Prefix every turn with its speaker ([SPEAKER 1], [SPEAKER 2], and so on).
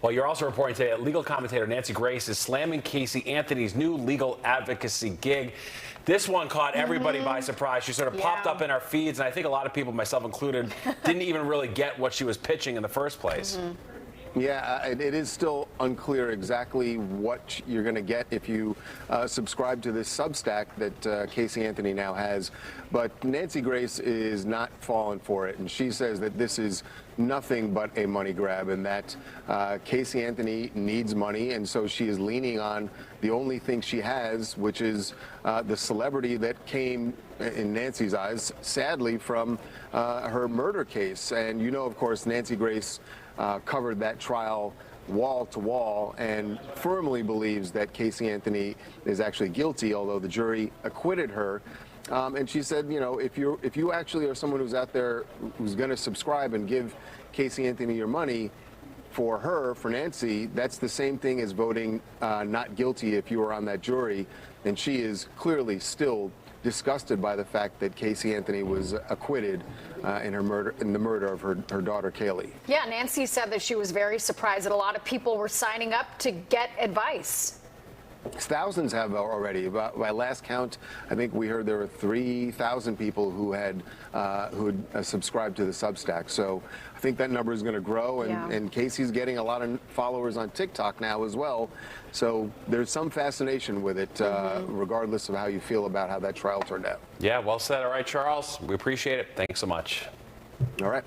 [SPEAKER 1] Well, you're also reporting today that legal commentator Nancy Grace is slamming Casey Anthony's new legal advocacy gig. This one caught everybody by surprise. She sort of popped up in our feeds, and I think a lot of people, myself included, didn't even really get what she was pitching in the first place.
[SPEAKER 2] Yeah, it is still unclear exactly what you're going to get if you subscribe to this Substack that Casey Anthony now has. But Nancy Grace is not falling for it, and she says that this is nothing but a money grab and that Casey Anthony needs money, and so she is leaning on the only thing she has, which is the celebrity that came, in Nancy's eyes, sadly, from her murder case. And you know, of course, Nancy Grace covered that trial wall to wall and firmly believes that Casey Anthony is actually guilty, although the jury acquitted her. And she said, you know, if you actually are someone who's out there who's going to subscribe and give Casey Anthony your money, for her, for Nancy, that's the same thing as voting not guilty if you were on that jury. And she is clearly still disgusted by the fact that Casey Anthony was acquitted in the murder of her daughter Kaylee.
[SPEAKER 3] Yeah, Nancy said that she was very surprised that a lot of people were signing up to get advice.
[SPEAKER 2] Thousands have already. By last count, I think we heard there were 3,000 people who had subscribed to the Substack. So I think that number is going to grow, and Casey's getting a lot of followers on TikTok now as well. So there's some fascination with it, regardless of how you feel about how that trial turned out.
[SPEAKER 1] Yeah, well said. All right, Charles, we appreciate it. Thanks so much.
[SPEAKER 2] All right.